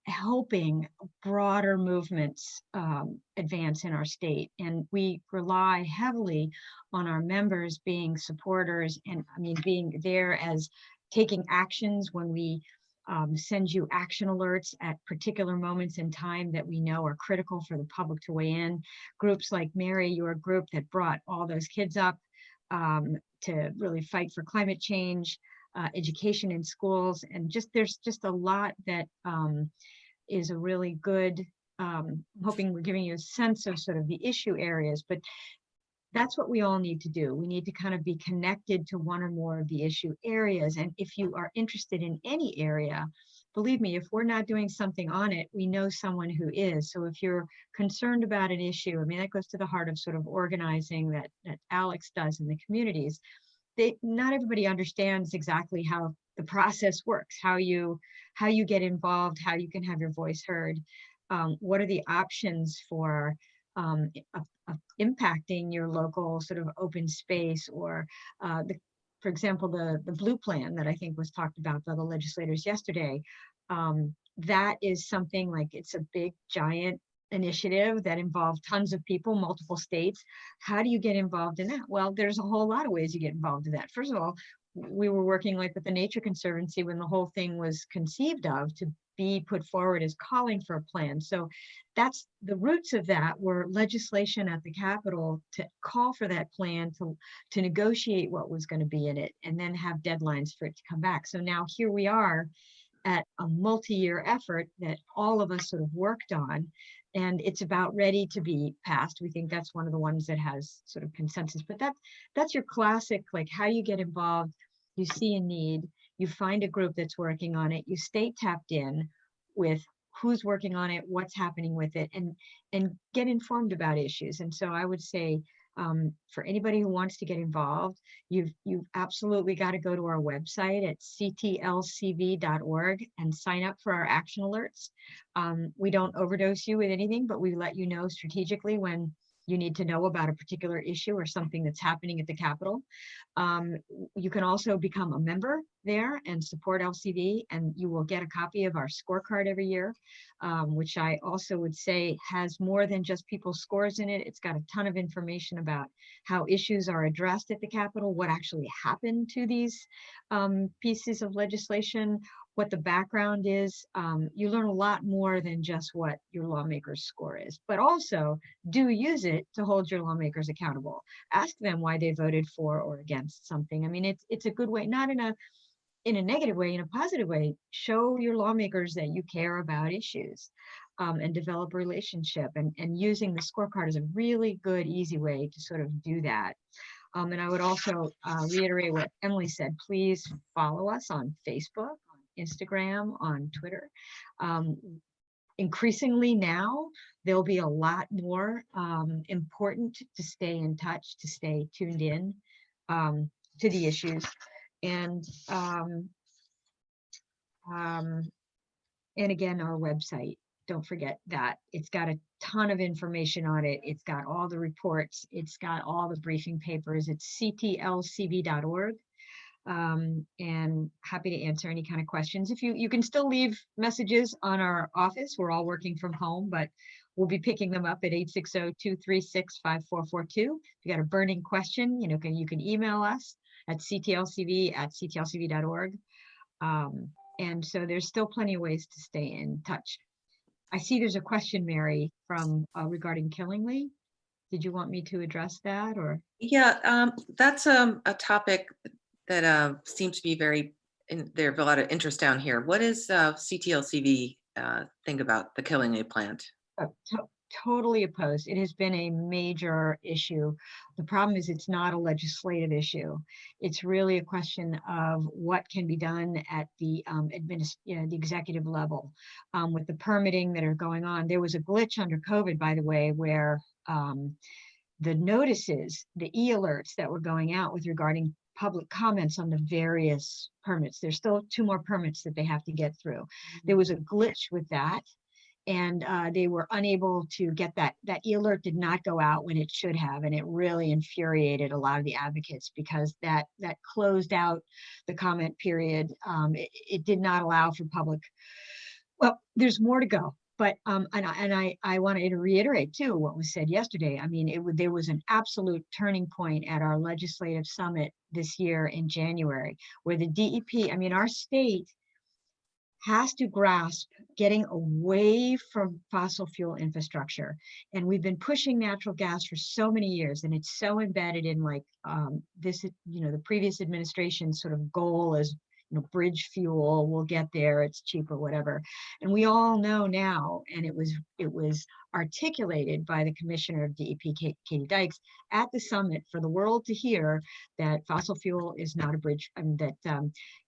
helping broader movements advance in our state. And we rely heavily on our members being supporters and being there as taking actions when we send you action alerts at particular moments in time that we know are critical for the public to weigh in. Groups like Mary, your group that brought all those kids up to really fight for climate change, education in schools, and there's just a lot that is a really good, I'm hoping we're giving you a sense of sort of the issue areas, but that's what we all need to do. We need to kind of be connected to one or more of the issue areas. And if you are interested in any area, believe me, if we're not doing something on it, we know someone who is. So if you're concerned about an issue, that goes to the heart of sort of organizing that Alex does in the communities. Not everybody understands exactly how the process works, how you get involved, how you can have your voice heard. What are the options for impacting your local sort of open space, or for example, the Blue Plan that I think was talked about by the legislators yesterday. That is something like, it's a big giant initiative that involved tons of people, multiple states. How do you get involved in that? Well, there's a whole lot of ways you get involved in that. First of all, we were working like with the Nature Conservancy when the whole thing was conceived of to be put forward as calling for a plan. So that's the roots of that were legislation at the Capitol to call for that plan, to negotiate what was going to be in it, and then have deadlines for it to come back. So now here we are at a multi-year effort that all of us sort of worked on, and it's about ready to be passed. We think that's one of the ones that has sort of consensus, but that's your classic, like, how you get involved. You see a need, you find a group that's working on it, you stay tapped in with who's working on it, what's happening with it, and get informed about issues. And so I would say, for anybody who wants to get involved, you've absolutely got to go to our website at ctlcv.org and sign up for our action alerts. We don't overdose you with anything, but we let you know strategically when you need to know about a particular issue or something that's happening at the Capitol. You can also become a member there and support LCV, and you will get a copy of our scorecard every year, which I also would say has more than just people's scores in it. It's got a ton of information about how issues are addressed at the Capitol, what actually happened to these pieces of legislation, what the background is. You learn a lot more than just what your lawmaker's score is, but also do use it to hold your lawmakers accountable. Ask them why they voted for or against something. I mean, it's a good way, not in a negative way, in a positive way. Show your lawmakers that you care about issues, and develop a relationship, and using the scorecard is a really good, easy way to sort of do that. And I would also reiterate what Emily said. Please follow us on Facebook, Instagram, on Twitter. Increasingly now, there'll be a lot more important to stay in touch, to stay tuned in. to the issues. And and again, our website, don't forget that it's got a ton of information on it. It's got all the reports. It's got all the briefing papers. It's ctlcv.org. And happy to answer any kind of questions. If you can still leave messages on our office. We're all working from home, but we'll be picking them up at 860-236-5442. If you got a burning question, you can email us at ctlcv@ctlcv.org. And so there's still plenty of ways to stay in touch. I see there's a question, Mary, from regarding Killingly. Did you want me to address that, or? Yeah, that's a topic that seems to be there's a lot of interest down here. What is CTLCV think about the Killingly plant? Totally opposed. It has been a major issue. The problem is it's not a legislative issue. It's really a question of what can be done at the the executive level with the permitting that are going on. There was a glitch under COVID, by the way, where the notices, the e-alerts that were going out with regarding public comments on the various permits. There's still 2 more permits that they have to get through. There was a glitch with that. And they were unable to get that e-alert did not go out when it should have, and it really infuriated a lot of the advocates because that closed out the comment period. It did not allow for public. Well, there's more to go, but and I wanted to reiterate too what was said yesterday. I mean, there was an absolute turning point at our legislative summit this year in January, where the DEP, I mean, our state has to grasp getting away from fossil fuel infrastructure. And we've been pushing natural gas for so many years, and it's so embedded in like the previous administration's sort of goal is, bridge fuel, we'll get there, it's cheaper, whatever. And we all know now, and it was articulated by the commissioner of DEP, Katie Dykes, at the summit for the world to hear that fossil fuel is not a bridge,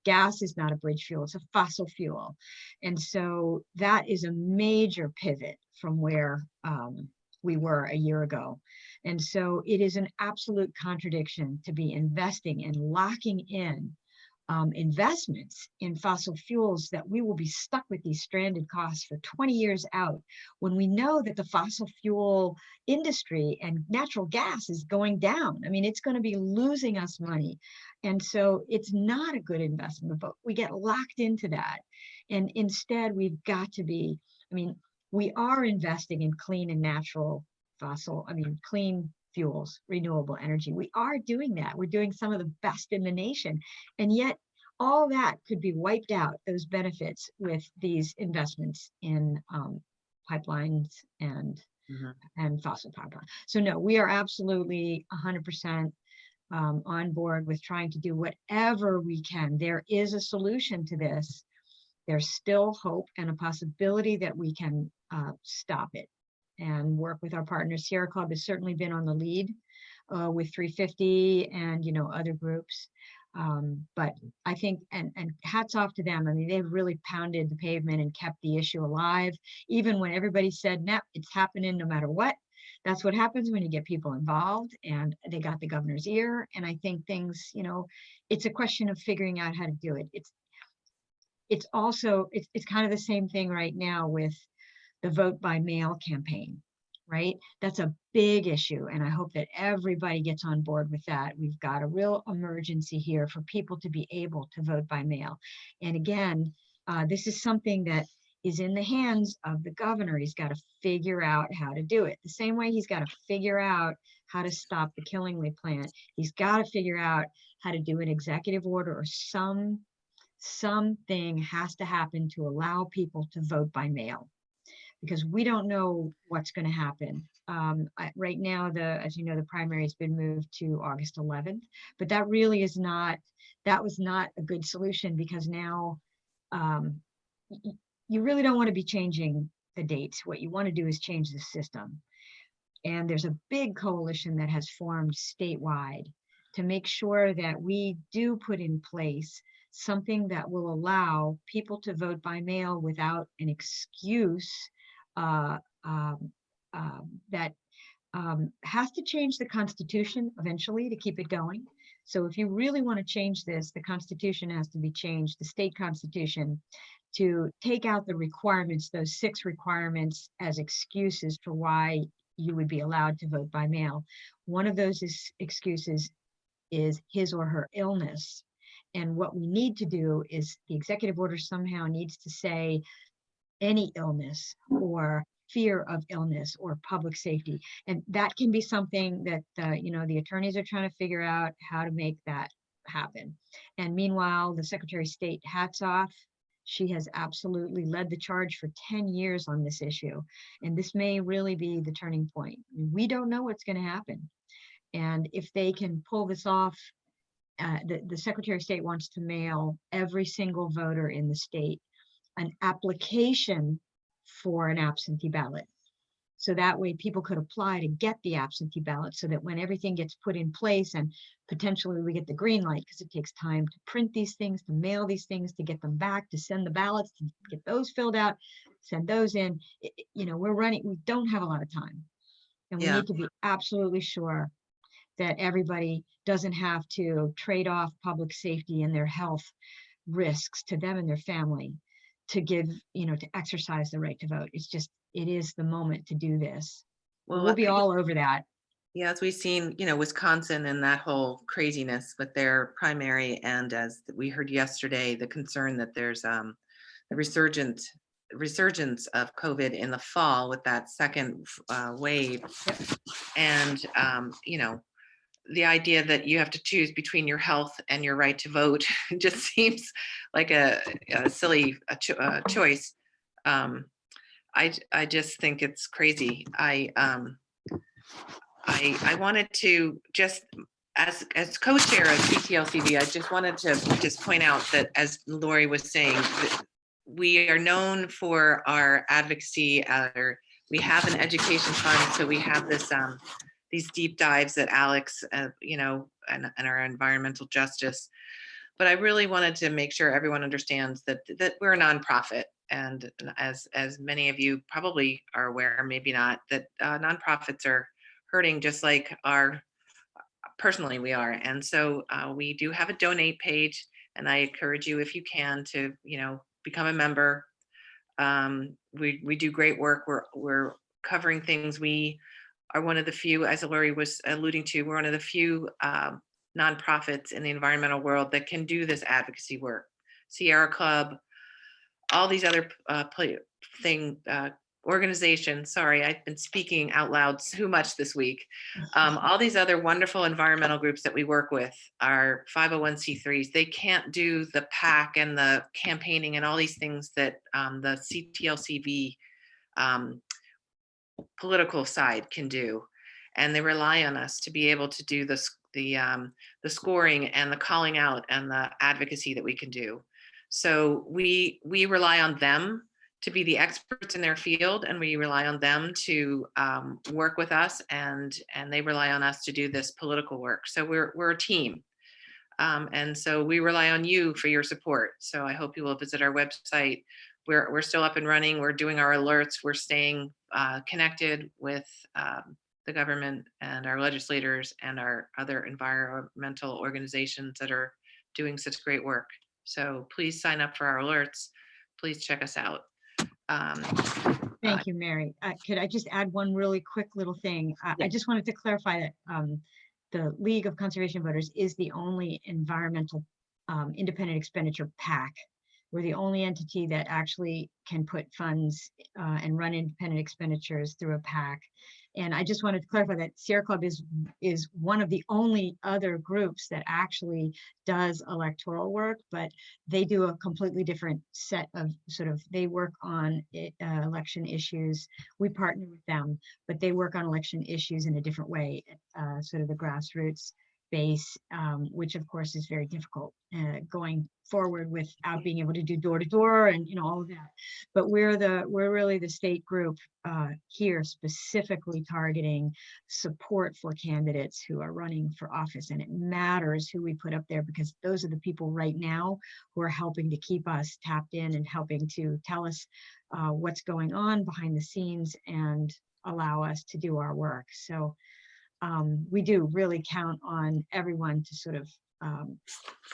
gas is not a bridge fuel, it's a fossil fuel. And so that is a major pivot from where we were a year ago. And so it is an absolute contradiction to be investing and locking in investments in fossil fuels that we will be stuck with these stranded costs for 20 years out, when we know that the fossil fuel industry and natural gas is going down. I mean, it's going to be losing us money. And so it's not a good investment, but we get locked into that. And instead, we've got to be, we are investing in clean and natural clean fuels, renewable energy. We are doing that. We're doing some of the best in the nation. And yet all that could be wiped out, those benefits, with these investments in pipelines and fossil power plants. So no, we are absolutely 100% on board with trying to do whatever we can. There is a solution to this. There's still hope and a possibility that we can stop it and work with our partners. Sierra Club has certainly been on the lead with 350 and other groups. But I think, and hats off to them. I mean, they've really pounded the pavement and kept the issue alive, even when everybody said, "No, it's happening no matter what." That's what happens when you get people involved, and they got the governor's ear. And I think things, it's a question of figuring out how to do it. It's also kind of the same thing right now with the vote by mail campaign, right? That's a big issue. And I hope that everybody gets on board with that. We've got a real emergency here for people to be able to vote by mail. And again, this is something that is in the hands of the governor. He's got to figure out how to do it. The same way he's got to figure out how to stop the Killingly plant. He's got to figure out how to do an executive order, or something has to happen to allow people to vote by mail, because we don't know what's going to happen. Right now, as you know, the primary has been moved to August 11th, but that really was not a good solution, because now you really don't want to be changing the dates. What you want to do is change the system. And there's a big coalition that has formed statewide to make sure that we do put in place something that will allow people to vote by mail without an excuse that has to change the Constitution eventually to keep it going. So if you really want to change this, the Constitution has to be changed, the state constitution, to take out the requirements, those 6 requirements as excuses for why you would be allowed to vote by mail. One of those excuses is his or her illness. And what we need to do is the executive order somehow needs to say any illness or fear of illness or public safety. And that can be something that, the attorneys are trying to figure out how to make that happen. And meanwhile, the Secretary of State, hats off. She has absolutely led the charge for 10 years on this issue. And this may really be the turning point. We don't know what's going to happen. And if they can pull this off, the Secretary of State wants to mail every single voter in the state an application for an absentee ballot. So that way people could apply to get the absentee ballot, so that when everything gets put in place and potentially we get the green light, because it takes time to print these things, to mail these things, to get them back, to send the ballots, to get those filled out, send those in. We don't have a lot of time. And we Yeah. need to be absolutely sure that everybody doesn't have to trade off public safety and their health risks to them and their family to to exercise the right to vote. It is the moment to do this. Well, We'll be all over that. Yeah, as we've seen, Wisconsin and that whole craziness with their primary, and as we heard yesterday, the concern that there's a resurgence of COVID in the fall with that second wave, and the idea that you have to choose between your health and your right to vote just seems like a silly choice. I just think it's crazy. I wanted to just, as co-chair of CTLCV, I just wanted to point out that, as Lori was saying, that we are known for our advocacy. We have an education fund, so we have this these deep dives that Alex, and our environmental justice. But I really wanted to make sure everyone understands that we're a nonprofit. And as many of you probably are aware, maybe not, that nonprofits are hurting just like personally we are. And so we do have a donate page, and I encourage you, if you can, to become a member. We do great work. We're covering things. We are one of the few, as Lori was alluding to, we're one of the few nonprofits in the environmental world that can do this advocacy work. Sierra Club, all these other organizations, sorry, I've been speaking out loud too much this week. All these other wonderful environmental groups that we work with are 501c3s. They can't do the PAC and the campaigning and all these things that the CTLCV political side can do, and they rely on us to be able to do the scoring and the calling out and the advocacy that we can do. So we rely on them to be the experts in their field, and we rely on them to work with us, and they rely on us to do this political work. So we're a team, and so we rely on you for your support. So I hope you will visit our website. We're still up and running. We're doing our alerts. We're staying connected with the government and our legislators and our other environmental organizations that are doing such great work. So please sign up for our alerts. Please check us out. Thank you, Mary. Could I just add one really quick little thing? I just wanted to clarify that the League of Conservation Voters is the only environmental independent expenditure PAC. We're the only entity that actually can put funds and run independent expenditures through a PAC. And I just wanted to clarify that Sierra Club is one of the only other groups that actually does electoral work, but they do a completely different set of they work on election issues. We partner with them, but they work on election issues in a different way, sort of the grassroots base, which of course is very difficult going forward without being able to do door to door and all of that. But we're really the state group here specifically targeting support for candidates who are running for office, and it matters who we put up there, because those are the people right now who are helping to keep us tapped in and helping to tell us what's going on behind the scenes and allow us to do our work. So we do really count on everyone to sort of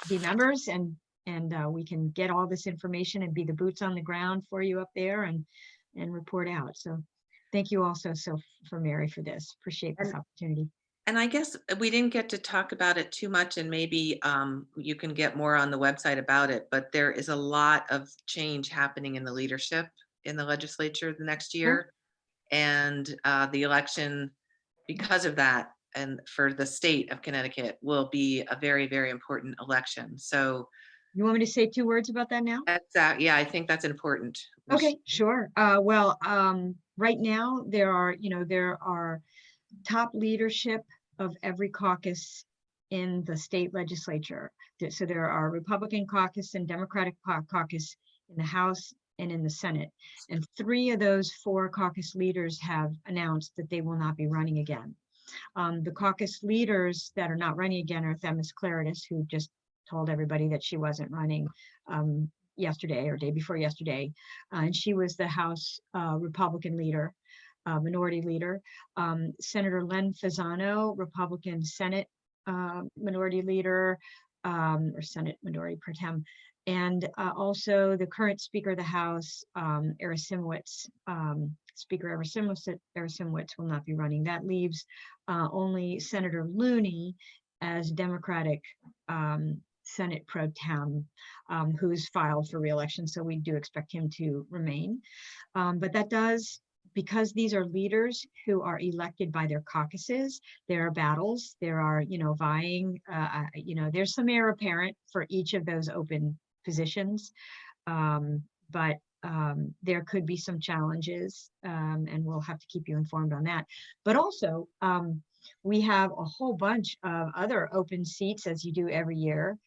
be members, and we can get all this information and be the boots on the ground for you up there and report out. So thank you also for Mary for this. Appreciate this opportunity. And I guess we didn't get to talk about it too much, and maybe you can get more on the website about it, but there is a lot of change happening in the leadership in the legislature the next year. And the election, because of that, and for the state of Connecticut, will be a very, very important election. So You want me to say 2 words about that now? that's, yeah, I think that's important. Okay, sure. Well, right now there are top leadership of every caucus in the state legislature. So there are Republican caucus and Democratic caucus in the House and in the Senate. And 3 of those 4 caucus leaders have announced that they will not be running again. The caucus leaders that are not running again are Themis Klarides, who just told everybody that she wasn't running yesterday or day before yesterday. And she was the House Republican leader, minority leader. Senator Len Fasano, Republican Senate minority leader, or Senate minority pro tem. And also the current Speaker of the House, Arasimowicz, Speaker Arasimowicz will not be running. That leaves only Senator Looney as Democratic Senate pro tem, who's filed for re-election. So we do expect him to remain. But that does, because these are leaders who are elected by their caucuses, there are battles, there are, vying, there's some heir apparent for each of those open positions. But there could be some challenges, and we'll have to keep you informed on that. But also, we have a whole bunch of other open seats, as you do every year.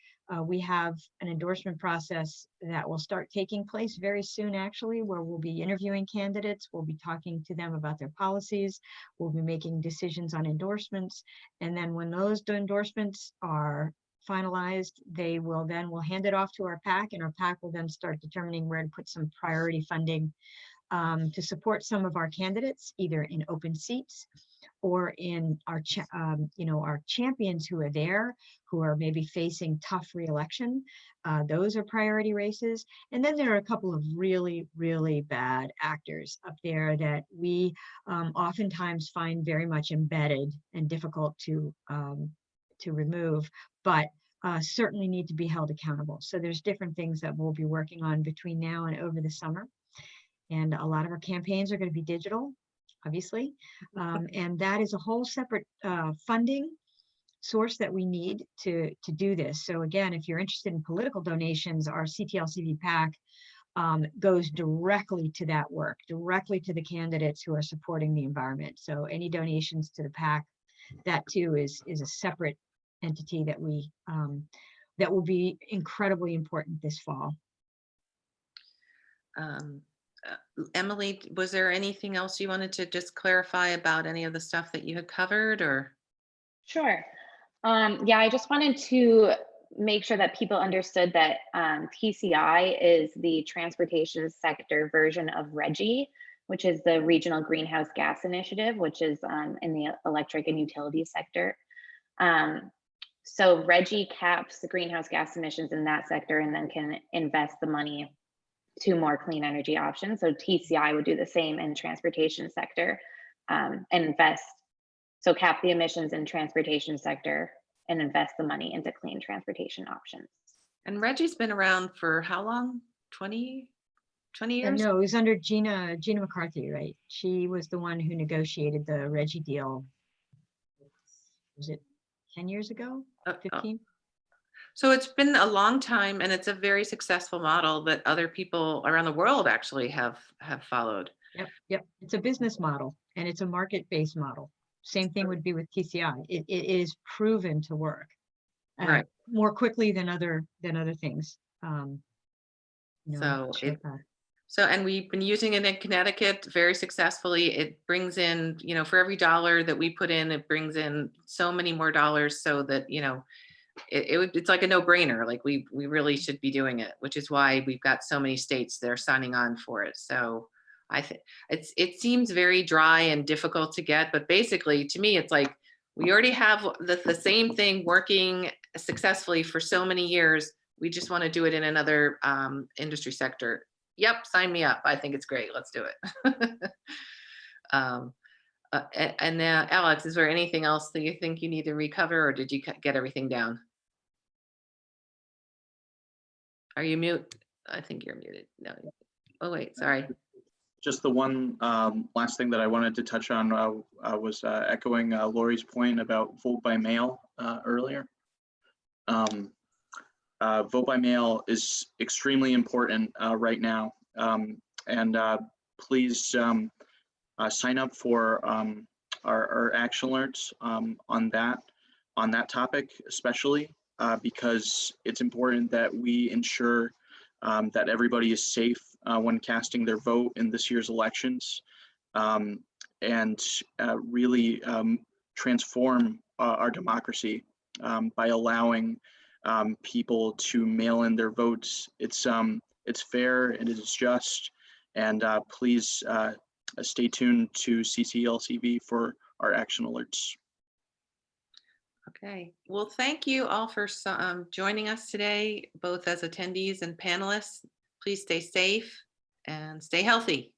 We have an endorsement process that will start taking place very soon, actually, where we'll be interviewing candidates. We'll be talking to them about their policies. We'll be making decisions on endorsements. And then when those endorsements are finalized, we'll hand it off to our PAC, and our PAC will then start determining where to put some priority funding to support some of our candidates, either in open seats or in our champions who are there, who are maybe facing tough re-election. Those are priority races. And then there are a couple of really, really bad actors up there that we oftentimes find very much embedded and difficult to remove, but certainly need to be held accountable. So there's different things that we'll be working on between now and over the summer. And a lot of our campaigns are going to be digital, obviously. And that is a whole separate funding source that we need to do this. So again, if you're interested in political donations, our CTLCV PAC goes directly to that work, directly to the candidates who are supporting the environment. So any donations to the PAC, that too is a separate entity that that will be incredibly important this fall. Emily, was there anything else you wanted to just clarify about any of the stuff that you had covered, or? Sure. Yeah, I just wanted to make sure that people understood that TCI is the transportation sector version of RGGI, which is the Regional Greenhouse Gas Initiative, which is in the electric and utility sector. So RGGI caps the greenhouse gas emissions in that sector and then can invest the money to more clean energy options. So TCI would do the same in transportation sector and so cap the emissions in transportation sector and invest the money into clean transportation options. And RGGI's been around for how long? 20 years? No, it was under Gina McCarthy, right? She was the one who negotiated the RGGI deal. Was it 10 years ago? 15? So it's been a long time, and it's a very successful model that other people around the world actually have followed. Yep. It's a business model, and it's a market-based model. Same thing would be with TCI. It is proven to work Right. more quickly than other things. And we've been using it in Connecticut very successfully. It brings in, for every dollar that we put in, it brings in so many more dollars, so that, it's like a no-brainer. Like we really should be doing it, which is why we've got so many states that are signing on for it. So I think it seems very dry and difficult to get, but basically to me, it's like We already have the same thing working successfully for so many years. We just want to do it in another industry sector. Yep, sign me up. I think it's great. Let's do it. And now, Alex, is there anything else that you think you need to recover, or did you get everything down? Are you mute? I think you're muted. No. Oh, wait, sorry. Just the one last thing that I wanted to touch on was echoing Lori's point about vote by mail earlier. Vote by mail is extremely important right now. And please sign up for our action alerts on that topic, especially because it's important that we ensure that everybody is safe when casting their vote in this year's elections, and really transform our democracy by allowing people to mail in their votes. It's fair, it is just, and please stay tuned to CCLCV for our action alerts. Okay, well, thank you all for joining us today, both as attendees and panelists. Please stay safe and stay healthy.